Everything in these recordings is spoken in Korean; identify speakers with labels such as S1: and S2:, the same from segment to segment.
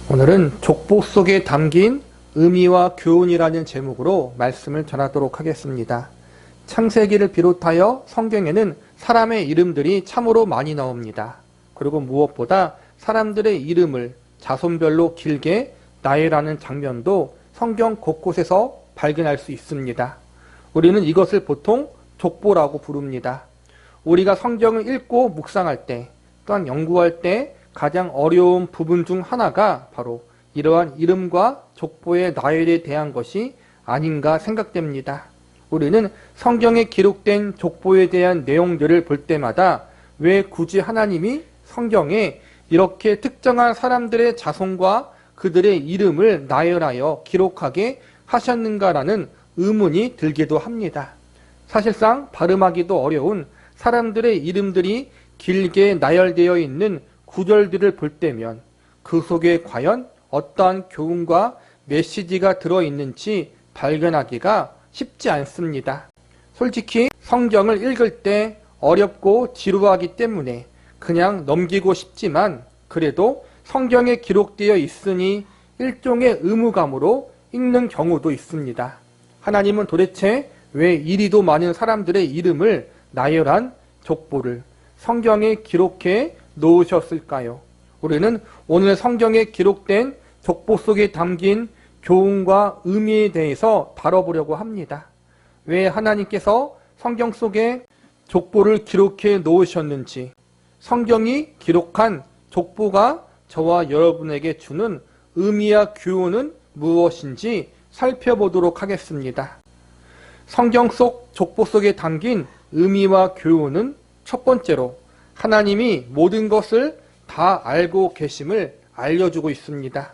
S1: 오늘은 족보 속에 담긴 의미와 교훈이라는 제목으로 말씀을 전하도록 하겠습니다. 창세기를 비롯하여 성경에는 사람의 이름들이 참으로 많이 나옵니다. 그리고 무엇보다 사람들의 이름을 자손별로 길게 나열하는 장면도 성경 곳곳에서 발견할 수 있습니다. 우리는 이것을 보통 족보라고 부릅니다. 우리가 성경을 읽고 묵상할 때, 또한 연구할 때 가장 어려운 부분 중 하나가 바로 이러한 이름과 족보의 나열에 대한 것이 아닌가 생각됩니다. 우리는 성경에 기록된 족보에 대한 내용들을 볼 때마다 왜 굳이 하나님이 성경에 이렇게 특정한 사람들의 자손과 그들의 이름을 나열하여 기록하게 하셨는가라는 의문이 들기도 합니다. 사실상 발음하기도 어려운 사람들의 이름들이 길게 나열되어 있는 구절들을 볼 때면 그 속에 과연 어떠한 교훈과 메시지가 들어있는지 발견하기가 쉽지 않습니다. 솔직히 성경을 읽을 때 어렵고 지루하기 때문에 그냥 넘기고 싶지만 그래도 성경에 기록되어 있으니 일종의 의무감으로 읽는 경우도 있습니다. 하나님은 도대체 왜 이리도 많은 사람들의 이름을 나열한 족보를 성경에 기록해 놓으셨을까요? 우리는 오늘 성경에 기록된 족보 속에 담긴 교훈과 의미에 대해서 다뤄보려고 합니다. 왜 하나님께서 성경 속에 족보를 기록해 놓으셨는지, 성경이 기록한 족보가 저와 여러분에게 주는 의미와 교훈은 무엇인지 살펴보도록 하겠습니다. 성경 속 족보 속에 담긴 의미와 교훈은 첫 번째로 하나님이 모든 것을 다 알고 계심을 알려주고 있습니다.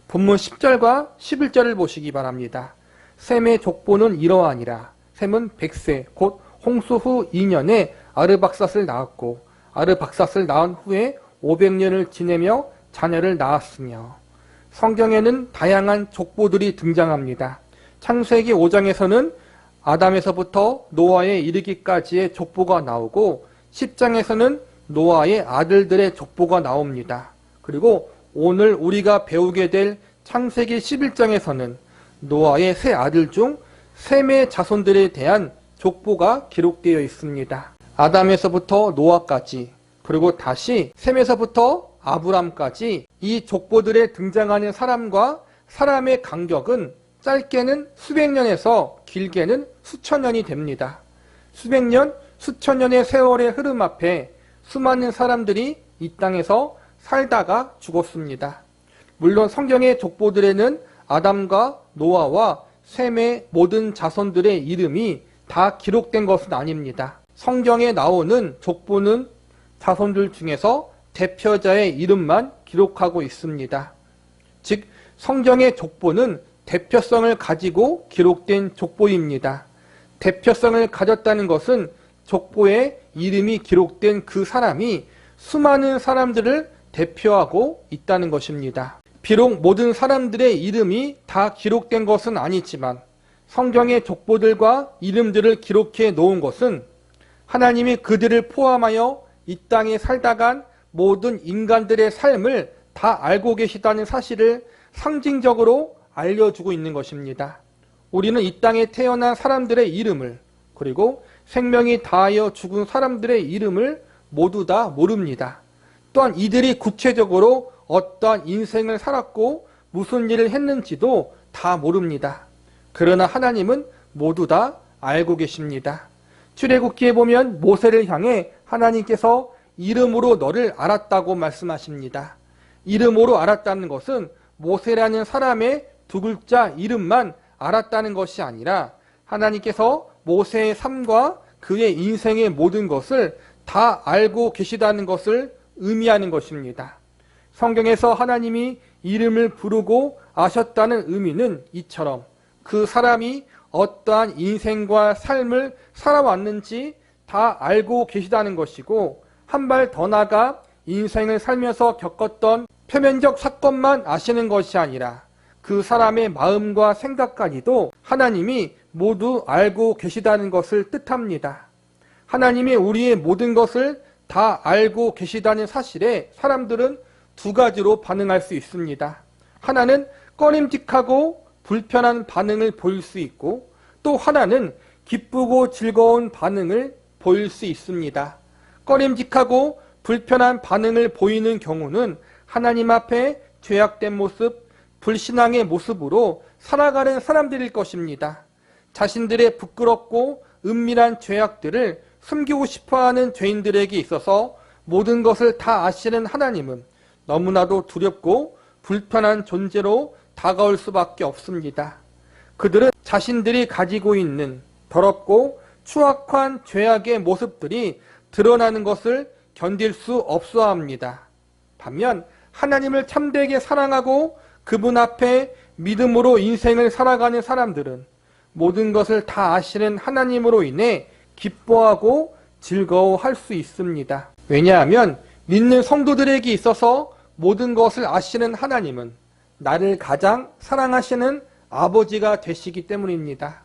S1: 본문 10절과 11절을 보시기 바랍니다. 셈의 족보는 이러하니라. 셈은 100세 곧 홍수 후 2년에 아르박삿을 낳았고 아르박삿을 낳은 후에 500년을 지내며 자녀를 낳았으며. 성경에는 다양한 족보들이 등장합니다. 창세기 5장에서는 아담에서부터 노아에 이르기까지의 족보가 나오고 10장에서는 노아의 아들들의 족보가 나옵니다. 그리고 오늘 우리가 배우게 될 창세기 11장에서는 노아의 세 아들 중 셈의 자손들에 대한 족보가 기록되어 있습니다. 아담에서부터 노아까지, 그리고 다시 셈에서부터 아브람까지 이 족보들에 등장하는 사람과 사람의 간격은 짧게는 수백 년에서 길게는 수천 년이 됩니다. 수백 년, 수천 년의 세월의 흐름 앞에 수많은 사람들이 이 땅에서 살다가 죽었습니다. 물론 성경의 족보들에는 아담과 노아와 셈의 모든 자손들의 이름이 다 기록된 것은 아닙니다. 성경에 나오는 족보는 자손들 중에서 대표자의 이름만 기록하고 있습니다. 즉, 성경의 족보는 대표성을 가지고 기록된 족보입니다. 대표성을 가졌다는 것은 족보에 이름이 기록된 그 사람이 수많은 사람들을 대표하고 있다는 것입니다. 비록 모든 사람들의 이름이 다 기록된 것은 아니지만 성경의 족보들과 이름들을 기록해 놓은 것은 하나님이 그들을 포함하여 이 땅에 살다간 모든 인간들의 삶을 다 알고 계시다는 사실을 상징적으로 알려주고 있는 것입니다. 우리는 이 땅에 태어난 사람들의 이름을, 그리고 생명이 다하여 죽은 사람들의 이름을 모두 다 모릅니다. 또한 이들이 구체적으로 어떠한 인생을 살았고 무슨 일을 했는지도 다 모릅니다. 그러나 하나님은 모두 다 알고 계십니다. 출애굽기에 보면 모세를 향해 하나님께서 이름으로 너를 알았다고 말씀하십니다. 이름으로 알았다는 것은 모세라는 사람의 두 글자 이름만 알았다는 것이 아니라 하나님께서 모세의 삶과 그의 인생의 모든 것을 다 알고 계시다는 것을 의미하는 것입니다. 성경에서 하나님이 이름을 부르고 아셨다는 의미는 이처럼 그 사람이 어떠한 인생과 삶을 살아왔는지 다 알고 계시다는 것이고, 한 발 더 나아가 인생을 살면서 겪었던 표면적 사건만 아시는 것이 아니라 그 사람의 마음과 생각까지도 하나님이 모두 알고 계시다는 것을 뜻합니다. 하나님이 우리의 모든 것을 다 알고 계시다는 사실에 사람들은 두 가지로 반응할 수 있습니다. 하나는 꺼림직하고 불편한 반응을 보일 수 있고 또 하나는 기쁘고 즐거운 반응을 보일 수 있습니다. 꺼림직하고 불편한 반응을 보이는 경우는 하나님 앞에 죄악된 모습, 불신앙의 모습으로 살아가는 사람들일 것입니다. 자신들의 부끄럽고 은밀한 죄악들을 숨기고 싶어하는 죄인들에게 있어서 모든 것을 다 아시는 하나님은 너무나도 두렵고 불편한 존재로 다가올 수밖에 없습니다. 그들은 자신들이 가지고 있는 더럽고 추악한 죄악의 모습들이 드러나는 것을 견딜 수 없어 합니다. 반면 하나님을 참되게 사랑하고 그분 앞에 믿음으로 인생을 살아가는 사람들은 모든 것을 다 아시는 하나님으로 인해 기뻐하고 즐거워할 수 있습니다. 왜냐하면 믿는 성도들에게 있어서 모든 것을 아시는 하나님은 나를 가장 사랑하시는 아버지가 되시기 때문입니다.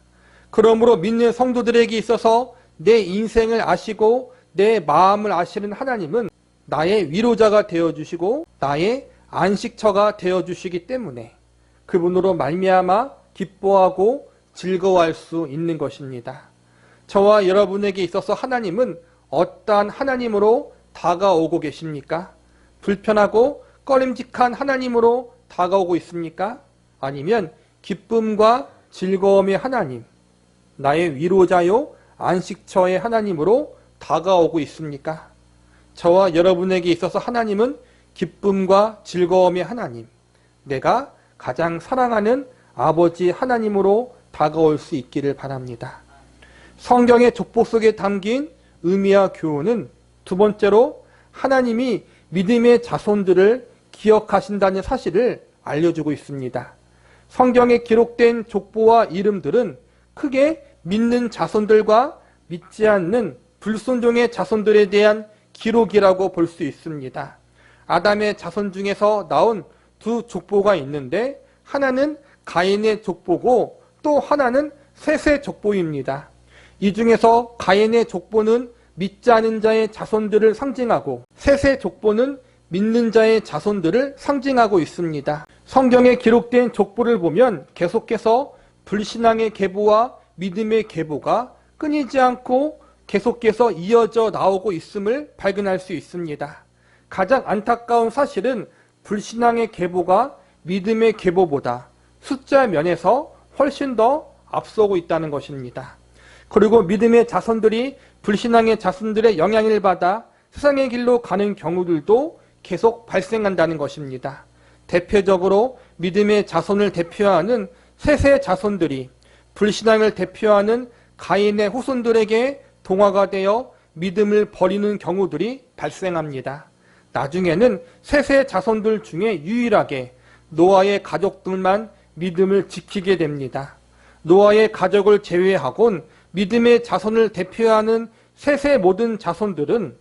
S1: 그러므로 믿는 성도들에게 있어서 내 인생을 아시고 내 마음을 아시는 하나님은 나의 위로자가 되어주시고 나의 안식처가 되어주시기 때문에 그분으로 말미암아 기뻐하고 즐거워할 수 있는 것입니다. 저와 여러분에게 있어서 하나님은 어떠한 하나님으로 다가오고 계십니까? 불편하고 꺼림직한 하나님으로 다가오고 있습니까? 아니면 기쁨과 즐거움의 하나님, 나의 위로자요 안식처의 하나님으로 다가오고 있습니까? 저와 여러분에게 있어서 하나님은 기쁨과 즐거움의 하나님, 내가 가장 사랑하는 아버지 하나님으로 다가올 수 있기를 바랍니다. 성경의 족보 속에 담긴 의미와 교훈은 두 번째로 하나님이 믿음의 자손들을 기억하신다는 사실을 알려주고 있습니다. 성경에 기록된 족보와 이름들은 크게 믿는 자손들과 믿지 않는 불순종의 자손들에 대한 기록이라고 볼 수 있습니다. 아담의 자손 중에서 나온 두 족보가 있는데 하나는 가인의 족보고 또 하나는 셋의 족보입니다. 이 중에서 가인의 족보는 믿지 않은 자의 자손들을 상징하고 셋의 족보는 믿는 자의 자손들을 상징하고 있습니다. 성경에 기록된 족보를 보면 계속해서 불신앙의 계보와 믿음의 계보가 끊이지 않고 계속해서 이어져 나오고 있음을 발견할 수 있습니다. 가장 안타까운 사실은 불신앙의 계보가 믿음의 계보보다 숫자 면에서 훨씬 더 앞서고 있다는 것입니다. 그리고 믿음의 자손들이 불신앙의 자손들의 영향을 받아 세상의 길로 가는 경우들도 계속 발생한다는 것입니다. 대표적으로 믿음의 자손을 대표하는 셋의 자손들이 불신앙을 대표하는 가인의 후손들에게 동화가 되어 믿음을 버리는 경우들이 발생합니다. 나중에는 셋의 자손들 중에 유일하게 노아의 가족들만 믿음을 지키게 됩니다. 노아의 가족을 제외하곤 믿음의 자손을 대표하는 셋의 모든 자손들은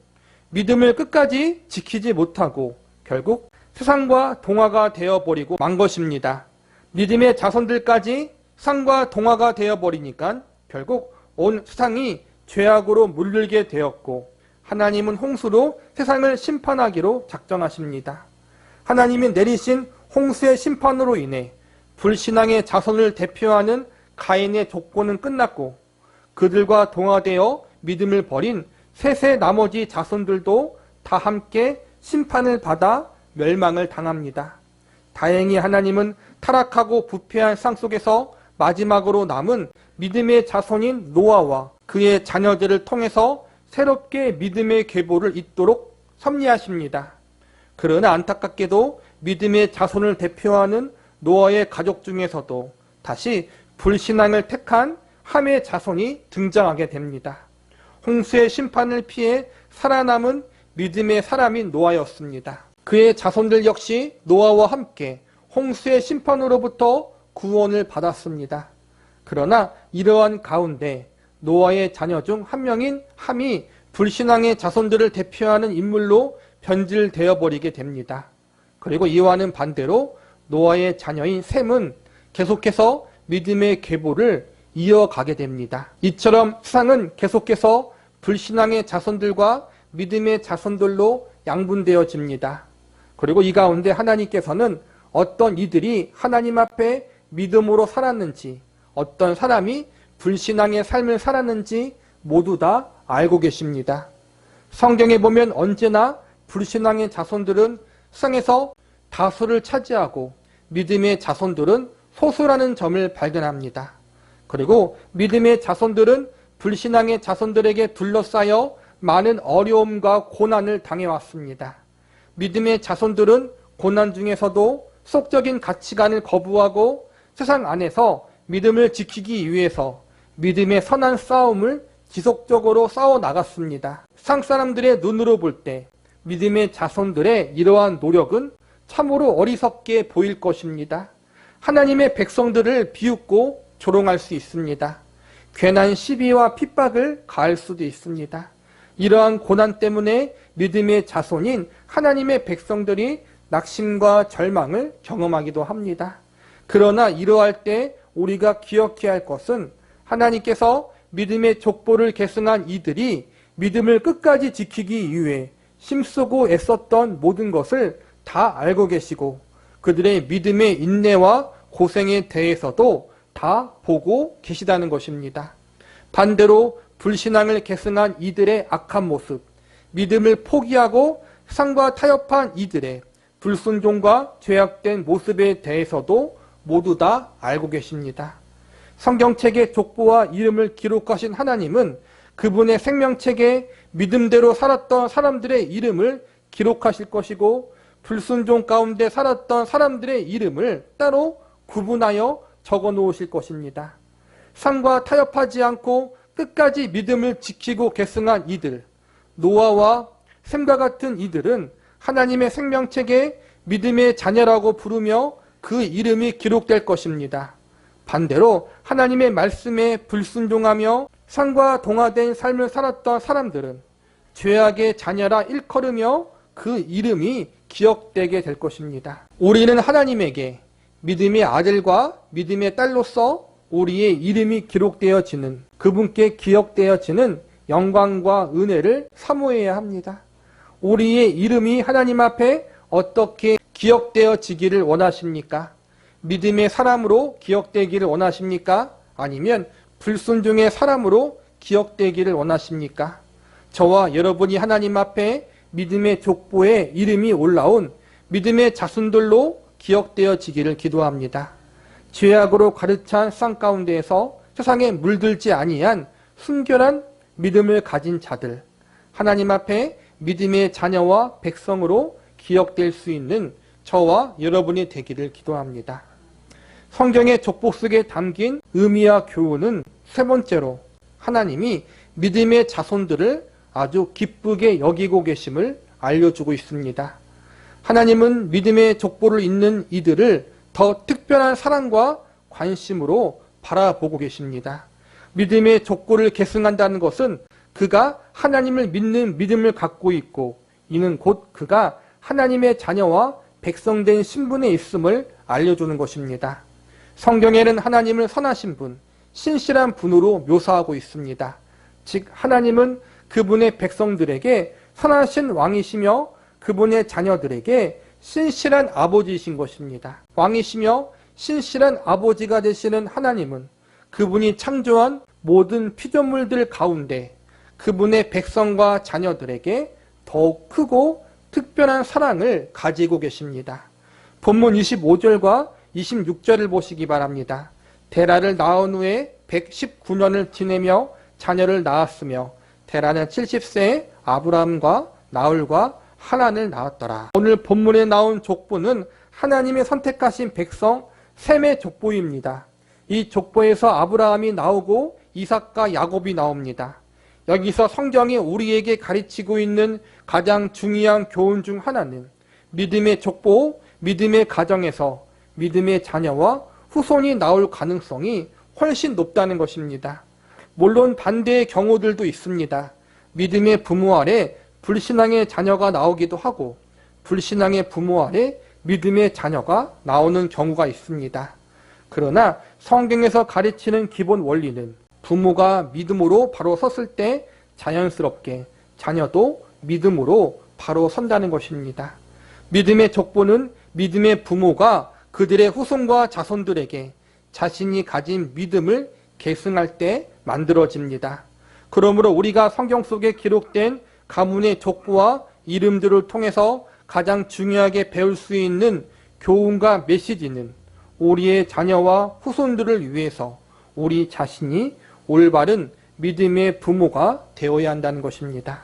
S1: 믿음을 끝까지 지키지 못하고 결국 세상과 동화가 되어버리고 만 것입니다. 믿음의 자손들까지 세상과 동화가 되어버리니까 결국 온 세상이 죄악으로 물들게 되었고 하나님은 홍수로 세상을 심판하기로 작정하십니다. 하나님이 내리신 홍수의 심판으로 인해 불신앙의 자손을 대표하는 가인의 족보는 끝났고 그들과 동화되어 믿음을 버린 셋의 나머지 자손들도 다 함께 심판을 받아 멸망을 당합니다. 다행히 하나님은 타락하고 부패한 세상 속에서 마지막으로 남은 믿음의 자손인 노아와 그의 자녀들을 통해서 새롭게 믿음의 계보를 잇도록 섭리하십니다. 그러나 안타깝게도 믿음의 자손을 대표하는 노아의 가족 중에서도 다시 불신앙을 택한 함의 자손이 등장하게 됩니다. 홍수의 심판을 피해 살아남은 믿음의 사람인 노아였습니다. 그의 자손들 역시 노아와 함께 홍수의 심판으로부터 구원을 받았습니다. 그러나 이러한 가운데 노아의 자녀 중 한 명인 함이 불신앙의 자손들을 대표하는 인물로 변질되어 버리게 됩니다. 그리고 이와는 반대로 노아의 자녀인 셈은 계속해서 믿음의 계보를 이어가게 됩니다. 이처럼 세상은 계속해서 불신앙의 자손들과 믿음의 자손들로 양분되어집니다. 그리고 이 가운데 하나님께서는 어떤 이들이 하나님 앞에 믿음으로 살았는지, 어떤 사람이 불신앙의 삶을 살았는지 모두 다 알고 계십니다. 성경에 보면 언제나 불신앙의 자손들은 세상에서 다수를 차지하고 믿음의 자손들은 소수라는 점을 발견합니다. 그리고 믿음의 자손들은 불신앙의 자손들에게 둘러싸여 많은 어려움과 고난을 당해왔습니다. 믿음의 자손들은 고난 중에서도 속적인 가치관을 거부하고 세상 안에서 믿음을 지키기 위해서 믿음의 선한 싸움을 지속적으로 싸워 나갔습니다. 세상 사람들의 눈으로 볼 때 믿음의 자손들의 이러한 노력은 참으로 어리석게 보일 것입니다. 하나님의 백성들을 비웃고 조롱할 수 있습니다. 괜한 시비와 핍박을 가할 수도 있습니다. 이러한 고난 때문에 믿음의 자손인 하나님의 백성들이 낙심과 절망을 경험하기도 합니다. 그러나 이러할 때 우리가 기억해야 할 것은 하나님께서 믿음의 족보를 계승한 이들이 믿음을 끝까지 지키기 위해 힘쓰고 애썼던 모든 것을 다 알고 계시고 그들의 믿음의 인내와 고생에 대해서도 다 보고 계시다는 것입니다. 반대로 불신앙을 계승한 이들의 악한 모습, 믿음을 포기하고 세상과 타협한 이들의 불순종과 죄악된 모습에 대해서도 모두 다 알고 계십니다. 성경책의 족보와 이름을 기록하신 하나님은 그분의 생명책에 믿음대로 살았던 사람들의 이름을 기록하실 것이고 불순종 가운데 살았던 사람들의 이름을 따로 구분하여 적어 놓으실 것입니다. 상과 타협하지 않고 끝까지 믿음을 지키고 계승한 이들, 노아와 셈과 같은 이들은 하나님의 생명책에 믿음의 자녀라고 부르며 그 이름이 기록될 것입니다. 반대로 하나님의 말씀에 불순종하며 상과 동화된 삶을 살았던 사람들은 죄악의 자녀라 일컬으며 그 이름이 기억되게 될 것입니다. 우리는 하나님에게 믿음의 아들과 믿음의 딸로서 우리의 이름이 기록되어지는, 그분께 기억되어지는 영광과 은혜를 사모해야 합니다. 우리의 이름이 하나님 앞에 어떻게 기억되어지기를 원하십니까? 믿음의 사람으로 기억되기를 원하십니까? 아니면 불순종의 사람으로 기억되기를 원하십니까? 저와 여러분이 하나님 앞에 믿음의 족보에 이름이 올라온 믿음의 자손들로 기억되어지기를 기도합니다. 죄악으로 가득 찬 세상 가운데에서 세상에 물들지 아니한 순결한 믿음을 가진 자들, 하나님 앞에 믿음의 자녀와 백성으로 기억될 수 있는 저와 여러분이 되기를 기도합니다. 성경의 족보 속에 담긴 의미와 교훈은 세 번째로 하나님이 믿음의 자손들을 아주 기쁘게 여기고 계심을 알려주고 있습니다. 하나님은 믿음의 족보를 잇는 이들을 더 특별한 사랑과 관심으로 바라보고 계십니다. 믿음의 족보를 계승한다는 것은 그가 하나님을 믿는 믿음을 갖고 있고 이는 곧 그가 하나님의 자녀와 백성된 신분에 있음을 알려주는 것입니다. 성경에는 하나님을 선하신 분, 신실한 분으로 묘사하고 있습니다. 즉 하나님은 그분의 백성들에게 선하신 왕이시며 그분의 자녀들에게 신실한 아버지이신 것입니다. 왕이시며 신실한 아버지가 되시는 하나님은 그분이 창조한 모든 피조물들 가운데 그분의 백성과 자녀들에게 더욱 크고 특별한 사랑을 가지고 계십니다. 본문 25절과 26절을 보시기 바랍니다. 데라를 낳은 후에 119년을 지내며 자녀를 낳았으며 데라는 70세에 아브라함과 나홀과 하란을 낳았더라. 오늘 본문에 나온 족보는 하나님의 선택하신 백성 셈의 족보입니다. 이 족보에서 아브라함이 나오고 이삭과 야곱이 나옵니다. 여기서 성경이 우리에게 가르치고 있는 가장 중요한 교훈 중 하나는 믿음의 족보, 믿음의 가정에서 믿음의 자녀와 후손이 나올 가능성이 훨씬 높다는 것입니다. 물론 반대의 경우들도 있습니다. 믿음의 부모 아래 불신앙의 자녀가 나오기도 하고 불신앙의 부모 아래 믿음의 자녀가 나오는 경우가 있습니다. 그러나 성경에서 가르치는 기본 원리는 부모가 믿음으로 바로 섰을 때 자연스럽게 자녀도 믿음으로 바로 선다는 것입니다. 믿음의 족보는 믿음의 부모가 그들의 후손과 자손들에게 자신이 가진 믿음을 계승할 때 만들어집니다. 그러므로 우리가 성경 속에 기록된 가문의 족보와 이름들을 통해서 가장 중요하게 배울 수 있는 교훈과 메시지는 우리의 자녀와 후손들을 위해서 우리 자신이 올바른 믿음의 부모가 되어야 한다는 것입니다.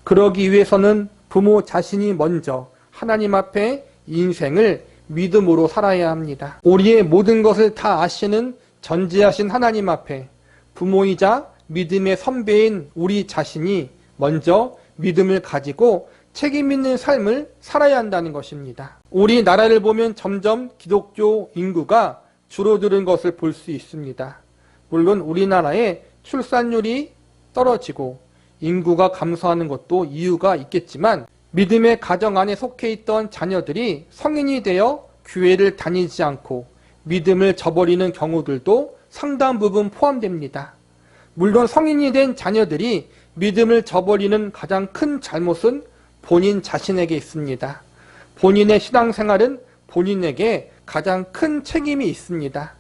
S1: 그러기 위해서는 부모 자신이 먼저 하나님 앞에 인생을 믿음으로 살아야 합니다. 우리의 모든 것을 다 아시는 전지하신 하나님 앞에 부모이자 믿음의 선배인 우리 자신이 먼저 믿음을 가지고 책임 있는 삶을 살아야 한다는 것입니다. 우리나라를 보면 점점 기독교 인구가 줄어드는 것을 볼 수 있습니다. 물론 우리나라의 출산율이 떨어지고 인구가 감소하는 것도 이유가 있겠지만 믿음의 가정 안에 속해 있던 자녀들이 성인이 되어 교회를 다니지 않고 믿음을 저버리는 경우들도 상당 부분 포함됩니다. 물론 성인이 된 자녀들이 믿음을 저버리는 가장 큰 잘못은 본인 자신에게 있습니다. 본인의 신앙생활은 본인에게 가장 큰 책임이 있습니다.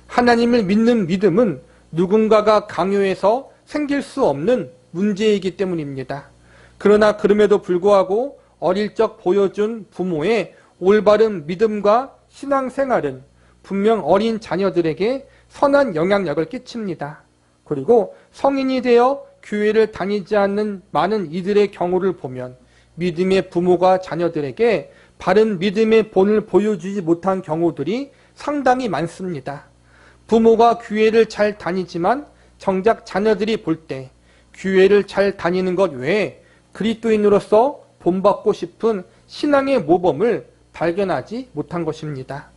S1: 하나님을 믿는 믿음은 누군가가 강요해서 생길 수 없는 문제이기 때문입니다. 그러나 그럼에도 불구하고 어릴 적 보여준 부모의 올바른 믿음과 신앙생활은 분명 어린 자녀들에게 선한 영향력을 끼칩니다. 그리고 성인이 되어 교회를 다니지 않는 많은 이들의 경우를 보면 믿음의 부모가 자녀들에게 바른 믿음의 본을 보여주지 못한 경우들이 상당히 많습니다. 부모가 교회를 잘 다니지만 정작 자녀들이 볼 때 교회를 잘 다니는 것 외에 그리스도인으로서 본받고 싶은 신앙의 모범을 발견하지 못한 것입니다.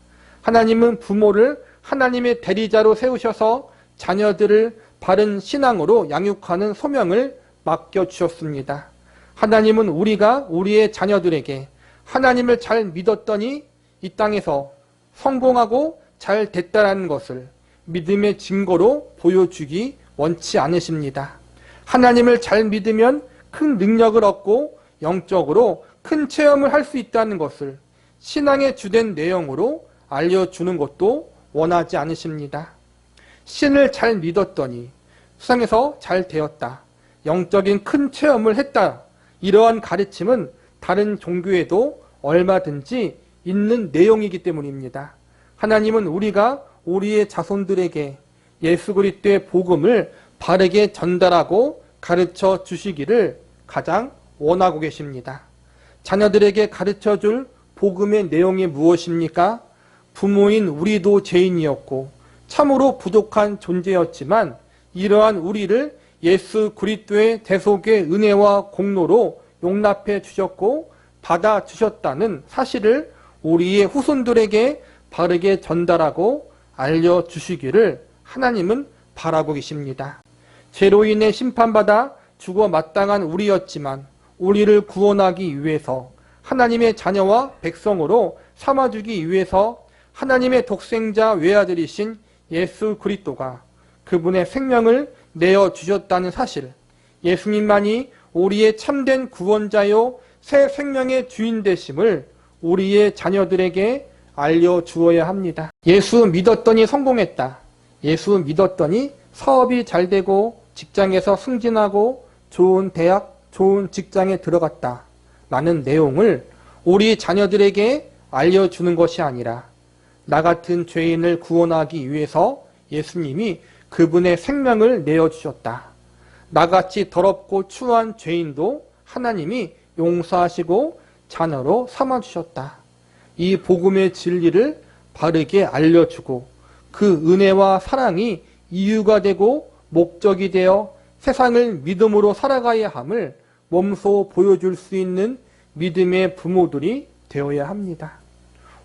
S1: 하나님은 부모를 하나님의 대리자로 세우셔서 자녀들을 바른 신앙으로 양육하는 소명을 맡겨주셨습니다. 하나님은 우리가 우리의 자녀들에게 하나님을 잘 믿었더니 이 땅에서 성공하고 잘 됐다는 것을 믿음의 증거로 보여주기 원치 않으십니다. 하나님을 잘 믿으면 큰 능력을 얻고 영적으로 큰 체험을 할 수 있다는 것을 신앙의 주된 내용으로 알려주는 것도 원하지 않으십니다. 신을 잘 믿었더니 세상에서 잘 되었다. 영적인 큰 체험을 했다. 이러한 가르침은 다른 종교에도 얼마든지 있는 내용이기 때문입니다. 하나님은 우리가 우리의 자손들에게 예수 그리스도의 복음을 바르게 전달하고 가르쳐 주시기를 가장 원하고 계십니다. 자녀들에게 가르쳐 줄 복음의 내용이 무엇입니까? 부모인 우리도 죄인이었고 참으로 부족한 존재였지만 이러한 우리를 예수 그리스도의 대속의 은혜와 공로로 용납해 주셨고 받아 주셨다는 사실을 우리의 후손들에게 바르게 전달하고 알려주시기를 하나님은 바라고 계십니다. 죄로 인해 심판받아 죽어 마땅한 우리였지만 우리를 구원하기 위해서 하나님의 자녀와 백성으로 삼아주기 위해서 하나님의 독생자 외아들이신 예수 그리스도가 그분의 생명을 내어주셨다는 사실, 예수님만이 우리의 참된 구원자요 새 생명의 주인 되심을 우리의 자녀들에게 알려주어야 합니다. 예수 믿었더니 성공했다. 예수 믿었더니 사업이 잘 되고 직장에서 승진하고 좋은 대학, 좋은 직장에 들어갔다. 라는 내용을 우리 자녀들에게 알려주는 것이 아니라 나 같은 죄인을 구원하기 위해서 예수님이 그분의 생명을 내어주셨다. 나같이 더럽고 추한 죄인도 하나님이 용서하시고 자녀로 삼아주셨다. 이 복음의 진리를 바르게 알려주고 그 은혜와 사랑이 이유가 되고 목적이 되어 세상을 믿음으로 살아가야 함을 몸소 보여줄 수 있는 믿음의 부모들이 되어야 합니다.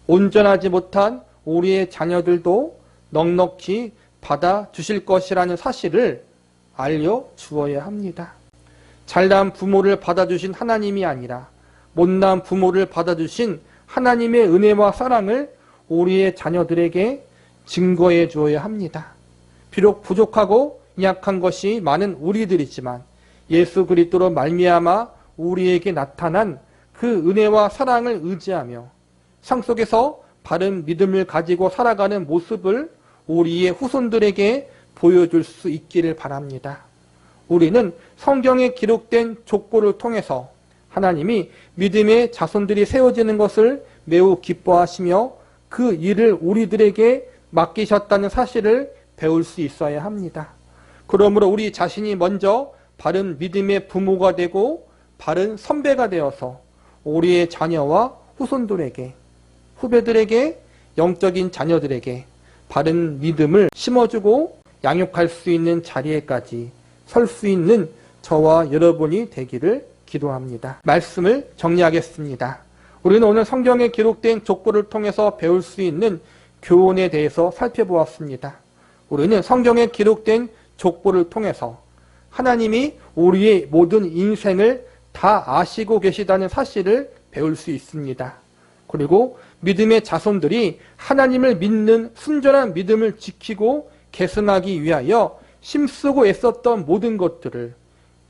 S1: 온전하지 못한 우리의 자녀들도 넉넉히 받아주실 것이라는 사실을 알려주어야 합니다. 잘난 부모를 받아주신 하나님이 아니라 못난 부모를 받아주신 하나님의 은혜와 사랑을 우리의 자녀들에게 증거해 주어야 합니다. 비록 부족하고 약한 것이 많은 우리들이지만 예수 그리스도로 말미암아 우리에게 나타난 그 은혜와 사랑을 의지하며 상 속에서 바른 믿음을 가지고 살아가는 모습을 우리의 후손들에게 보여줄 수 있기를 바랍니다. 우리는 성경에 기록된 족보를 통해서 하나님이 믿음의 자손들이 세워지는 것을 매우 기뻐하시며 그 일을 우리들에게 맡기셨다는 사실을 배울 수 있어야 합니다. 그러므로 우리 자신이 먼저 바른 믿음의 부모가 되고 바른 선배가 되어서 우리의 자녀와 후손들에게, 후배들에게, 영적인 자녀들에게 바른 믿음을 심어주고 양육할 수 있는 자리에까지 설 수 있는 저와 여러분이 되기를 기도합니다. 말씀을 정리하겠습니다. 우리는 오늘 성경에 기록된 족보를 통해서 배울 수 있는 교훈에 대해서 살펴보았습니다. 우리는 성경에 기록된 족보를 통해서 하나님이 우리의 모든 인생을 다 아시고 계시다는 사실을 배울 수 있습니다. 그리고 믿음의 자손들이 하나님을 믿는 순전한 믿음을 지키고 계승하기 위하여 힘쓰고 애썼던 모든 것들을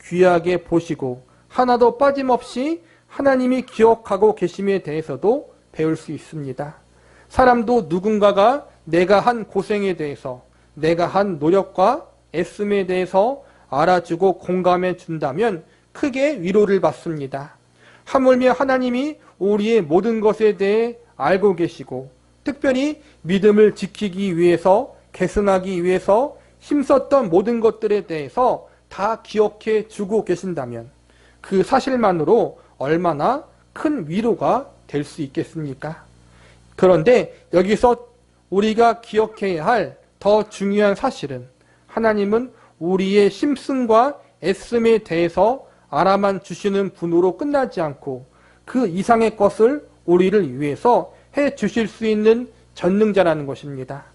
S1: 귀하게 보시고 하나도 빠짐없이 하나님이 기억하고 계심에 대해서도 배울 수 있습니다. 사람도 누군가가 내가 한 고생에 대해서, 내가 한 노력과 애씀에 대해서 알아주고 공감해 준다면 크게 위로를 받습니다. 하물며 하나님이 우리의 모든 것에 대해 알고 계시고 특별히 믿음을 지키기 위해서, 계승하기 위해서 힘썼던 모든 것들에 대해서 다 기억해 주고 계신다면 그 사실만으로 얼마나 큰 위로가 될 수 있겠습니까? 그런데 여기서 우리가 기억해야 할 더 중요한 사실은 하나님은 우리의 힘씀과 애씀에 대해서 알아만 주시는 분으로 끝나지 않고 그 이상의 것을 우리를 위해서 해 주실 수 있는 전능자라는 것입니다.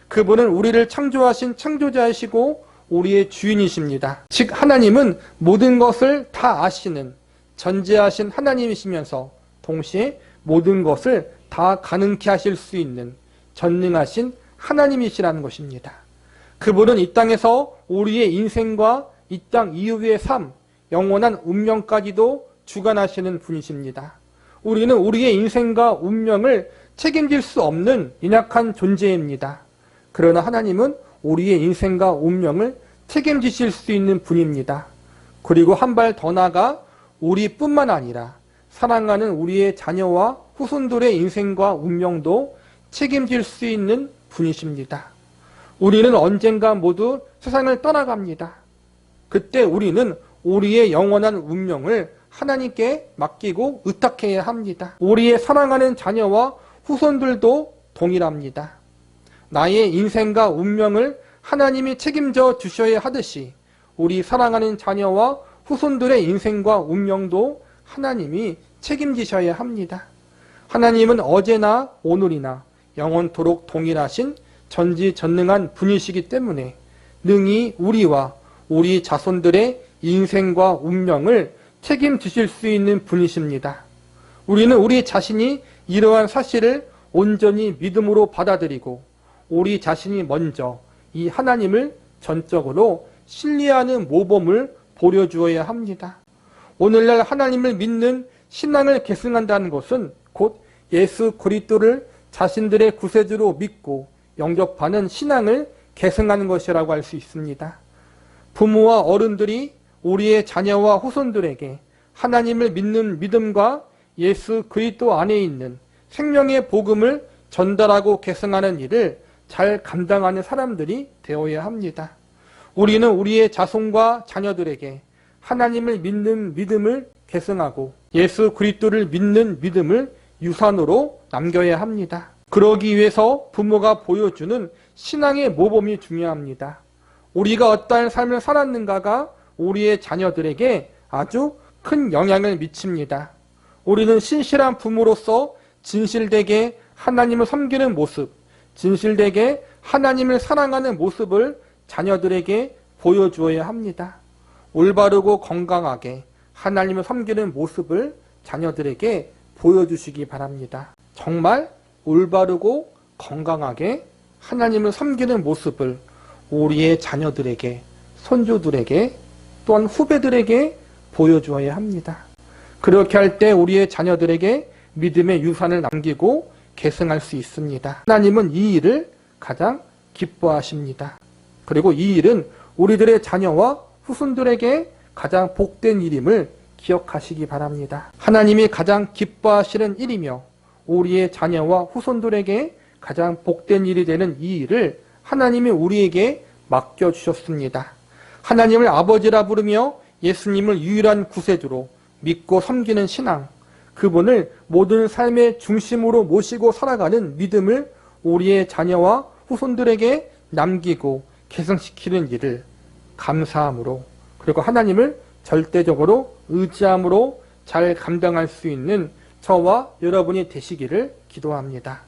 S1: 그분은 우리를 창조하신 창조자이시고 우리의 주인이십니다. 즉 하나님은 모든 것을 다 아시는 전지하신 하나님이시면서 동시에 모든 것을 다 가능케 하실 수 있는 전능하신 하나님이시라는 것입니다. 그분은 이 땅에서 우리의 인생과 이 땅 이후의 삶, 영원한 운명까지도 주관하시는 분이십니다. 우리는 우리의 인생과 운명을 책임질 수 없는 연약한 존재입니다. 그러나 하나님은 우리의 인생과 운명을 책임지실 수 있는 분입니다. 그리고 한 발 더 나아가 우리뿐만 아니라 사랑하는 우리의 자녀와 후손들의 인생과 운명도 책임질 수 있는 분이십니다. 우리는 언젠가 모두 세상을 떠나갑니다. 그때 우리는 우리의 영원한 운명을 하나님께 맡기고 의탁해야 합니다. 우리의 사랑하는 자녀와 후손들도 동일합니다. 나의 인생과 운명을 하나님이 책임져 주셔야 하듯이 우리 사랑하는 자녀와 후손들의 인생과 운명도 하나님이 책임지셔야 합니다. 하나님은 어제나 오늘이나 영원토록 동일하신 전지전능한 분이시기 때문에 능히 우리와 우리 자손들의 인생과 운명을 책임지실 수 있는 분이십니다. 우리는 우리 자신이 이러한 사실을 온전히 믿음으로 받아들이고 우리 자신이 먼저 이 하나님을 전적으로 신뢰하는 모범을 보여주어야 합니다. 오늘날 하나님을 믿는 신앙을 계승한다는 것은 곧 예수 그리스도를 자신들의 구세주로 믿고 영접하는 신앙을 계승하는 것이라고 할 수 있습니다. 부모와 어른들이 우리의 자녀와 후손들에게 하나님을 믿는 믿음과 예수 그리스도 안에 있는 생명의 복음을 전달하고 계승하는 일을 잘 감당하는 사람들이 되어야 합니다. 우리는 우리의 자손과 자녀들에게 하나님을 믿는 믿음을 계승하고 예수 그리스도를 믿는 믿음을 유산으로 남겨야 합니다. 그러기 위해서 부모가 보여주는 신앙의 모범이 중요합니다. 우리가 어떠한 삶을 살았는가가 우리의 자녀들에게 아주 큰 영향을 미칩니다. 우리는 신실한 부모로서 진실되게 하나님을 섬기는 모습, 진실되게 하나님을 사랑하는 모습을 자녀들에게 보여주어야 합니다. 올바르고 건강하게 하나님을 섬기는 모습을 자녀들에게 보여주시기 바랍니다. 정말 올바르고 건강하게 하나님을 섬기는 모습을 우리의 자녀들에게, 손주들에게, 또한 후배들에게 보여주어야 합니다. 그렇게 할 때 우리의 자녀들에게 믿음의 유산을 남기고 계승할 수 있습니다. 하나님은 이 일을 가장 기뻐하십니다. 그리고 이 일은 우리들의 자녀와 후손들에게 가장 복된 일임을 기억하시기 바랍니다. 하나님이 가장 기뻐하시는 일이며 우리의 자녀와 후손들에게 가장 복된 일이 되는 이 일을 하나님이 우리에게 맡겨주셨습니다. 하나님을 아버지라 부르며 예수님을 유일한 구세주로 믿고 섬기는 신앙, 그분을 모든 삶의 중심으로 모시고 살아가는 믿음을 우리의 자녀와 후손들에게 남기고 계승시키는 일을 감사함으로, 그리고 하나님을 절대적으로 의지함으로 잘 감당할 수 있는 저와 여러분이 되시기를 기도합니다.